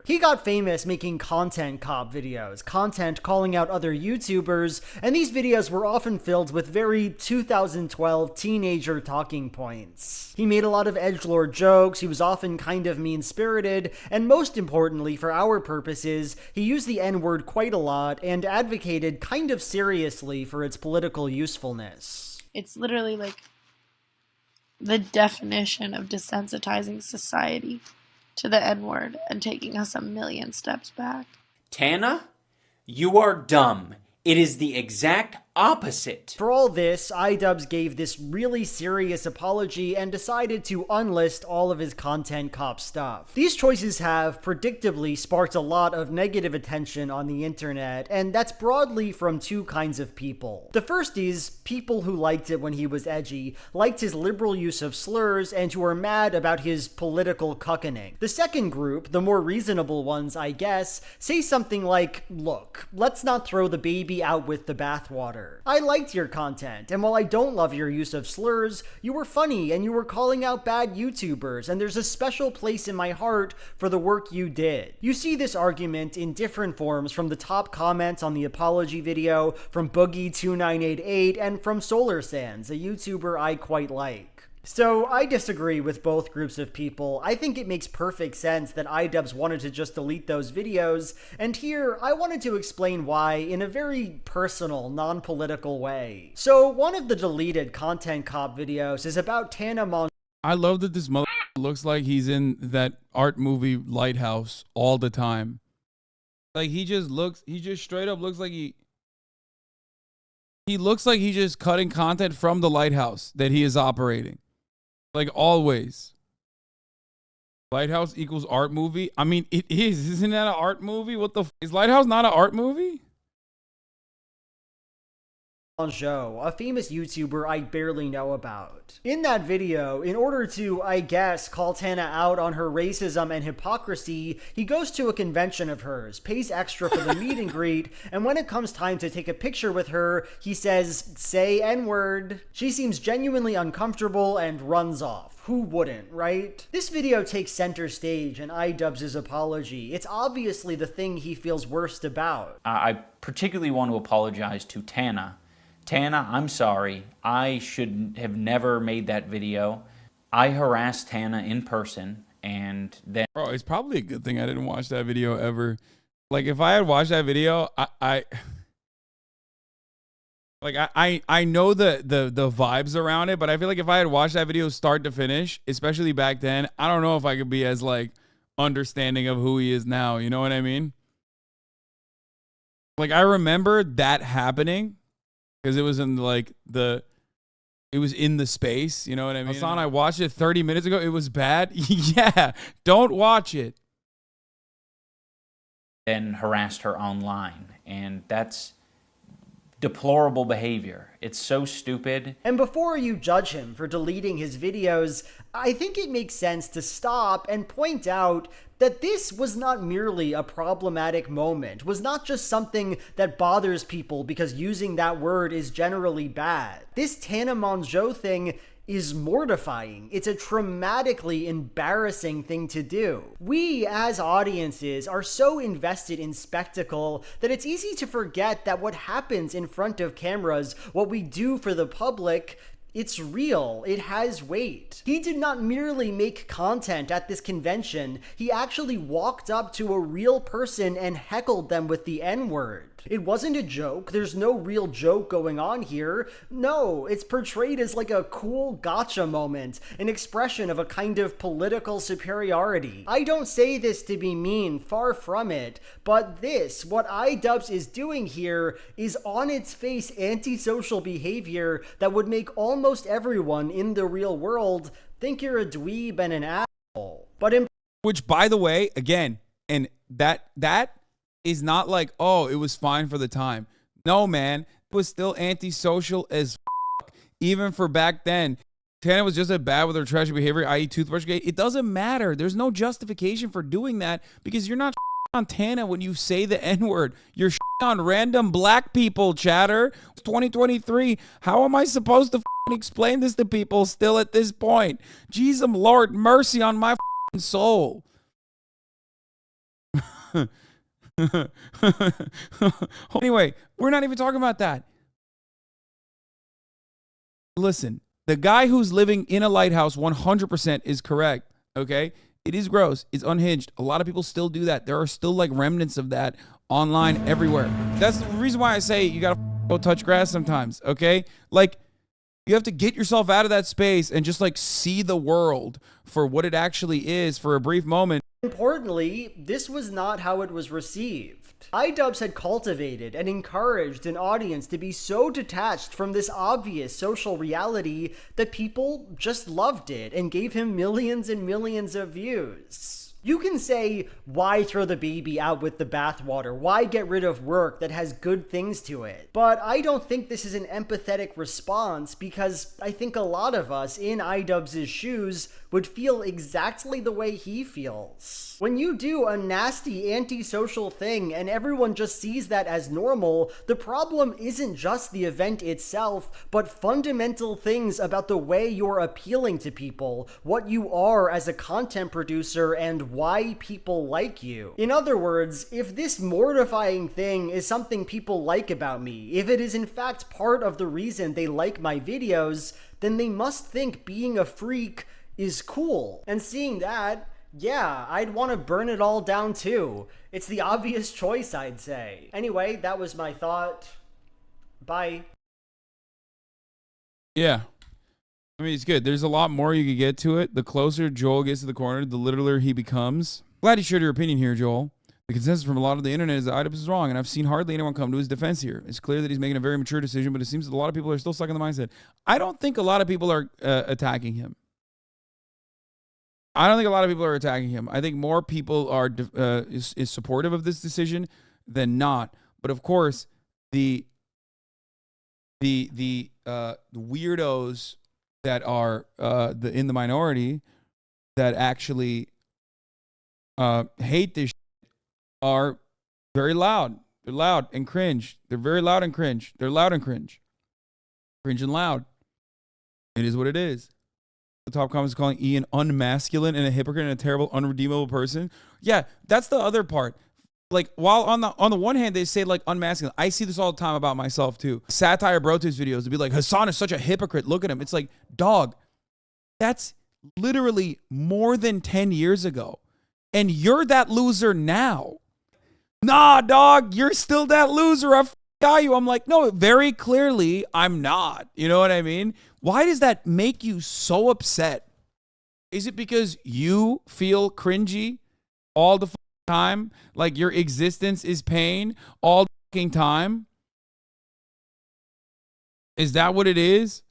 He got famous making content cop videos, content calling out other YouTubers, and these videos were often filled with very 2012 teenager talking points. He made a lot of edgelord jokes, he was often kind of mean-spirited, and most importantly for our purposes, he used the N-word quite a lot and advocated kind of seriously for its political usefulness. It's literally like the definition of desensitizing society to the N-word and taking us a million steps back. Tana, you are dumb. It is the exact opposite. For all this, IDUBBZ gave this really serious apology and decided to unlist all of his content cop stuff. These choices have, predictably, sparked a lot of negative attention on the internet, and that's broadly from two kinds of people. The first is people who liked it when he was edgy, liked his liberal use of slurs, and who are mad about his political cuckening. The second group, the more reasonable ones, I guess, say something like, look, let's not throw the baby out with the bathwater. I liked your content, and while I don't love your use of slurs, you were funny and you were calling out bad YouTubers, and there's a special place in my heart for the work you did. You see this argument in different forms from the top comments on the apology video, from Boogie2988, and from Solar Sands, a YouTuber I quite like. So I disagree with both groups of people. I think it makes perfect sense that IDUBBZ wanted to just delete those videos, and here I wanted to explain why in a very personal, non-political way. So one of the deleted content cop videos is about Tana Mon. I love that this mother looks like he's in that art movie Lighthouse all the time. Like he just straight up looks like he looks like he's just cutting content from the Lighthouse that he is operating. Like always. Lighthouse equals art movie? I mean, it is. Isn't that an art movie? What the f? Is Lighthouse not an art movie? Joe, a famous YouTuber I barely know about. In that video, in order to, I guess, call Tana out on her racism and hypocrisy, he goes to a convention of hers, pays extra for the meet and greet, and when it comes time to take a picture with her, he says, say N-word. She seems genuinely uncomfortable and runs off. Who wouldn't, right? This video takes center stage in IDUBBZ's apology. It's obviously the thing he feels worst about. I particularly want to apologize to Tana. Tana, I'm sorry. I should have never made that video. I harassed Tana in person, and then... Bro, it's probably a good thing I didn't watch that video ever. Like, if I had watched that video, I know the vibes around it, but I feel like if I had watched that video start to finish, especially back then, I don't know if I could be as, like, understanding of who he is now. You know what I mean? Like, I remember that happening, because it was in like it was in the space, you know what I mean? Hasan, I watched it 30 minutes ago. It was bad. Yeah, don't watch it. Then harassed her online, and that's deplorable behavior. It's so stupid. And before you judge him for deleting his videos, I think it makes sense to stop and point out that this was not merely a problematic moment, was not just something that bothers people because using that word is generally bad. This Tana Mongeau thing is mortifying. It's a traumatically embarrassing thing to do. We, as audiences, are so invested in spectacle that it's easy to forget that what happens in front of cameras, what we do for the public, it's real. It has weight. He did not merely make content at this convention. He actually walked up to a real person and heckled them with the N-word. It wasn't a joke. There's no real joke going on here. No, it's portrayed as like a cool gotcha moment, an expression of a kind of political superiority. I don't say this to be mean, far from it, but this, what IDUBBZ is doing here, is on its face antisocial behavior that would make almost everyone in the real world think you're a dweeb and an asshole. Which, by the way, again, and that is not like, oh, it was fine for the time. No, man, it was still antisocial as f***, even for back then. Tana was just as bad with her trashy behavior, i.e. toothbrush gate. It doesn't matter. There's no justification for doing that because you're not on Tana when you say the N-word. You're on random black people, chatter. It's 2023. How am I supposed to explain this to people still at this point? Jesus, Lord, mercy on my soul. Anyway, we're not even talking about that. Listen, the guy who's living in a lighthouse 100% is correct, okay? It is gross. It's unhinged. A lot of people still do that. There are still like remnants of that online everywhere. That's the reason why I say you gotta go touch grass sometimes, okay? Like, you have to get yourself out of that space and just like see the world for what it actually is for a brief moment. Importantly, this was not how it was received. IDUBBZ had cultivated and encouraged an audience to be so detached from this obvious social reality that people just loved it and gave him millions and millions of views. You can say, why throw the baby out with the bathwater? Why get rid of work that has good things to it? But I don't think this is an empathetic response, because I think a lot of us in IDUBBZ's shoes would feel exactly the way he feels. When you do a nasty antisocial thing and everyone just sees that as normal, the problem isn't just the event itself, but fundamental things about the way you're appealing to people, what you are as a content producer, and why people like you. In other words, if this mortifying thing is something people like about me, if it is in fact part of the reason they like my videos, then they must think being a freak is cool. And seeing that, yeah, I'd want to burn it all down too. It's the obvious choice, I'd say. Anyway, that was my thought. Bye. Yeah. I mean, it's good. There's a lot more you could get to it. The closer Joel gets to the corner, the littler he becomes. Glad you shared your opinion here, Joel. The consensus from a lot of the internet is that IDUBBZ is wrong, and I've seen hardly anyone come to his defense here. It's clear that he's making a very mature decision, but it seems that a lot of people are still stuck in the mindset. I don't think a lot of people are attacking him. I don't think a lot of people are attacking him. I think more people are is supportive of this decision than not. But of course, the weirdos that are in the minority that actually hate this shit are very loud. They're loud and cringe. They're very loud and cringe. They're loud and cringe. Cringe and loud. It is what it is. The top comments calling Ian unmasculine and a hypocrite and a terrible, unredeemable person. Yeah, that's the other part. Like, while on the one hand they say like unmasculine, I see this all the time about myself too. Satire Brotus videos to be like, Hasan is such a hypocrite. Look at him. It's like, dog, that's literally more than 10 years ago, and you're that loser now. Nah, dog, you're still that loser. I got you. I'm like, no, very clearly I'm not. You know what I mean? Why does that make you so upset? Is it because you feel cringy all the time? Like your existence is pain all the fucking time? Is that what it is?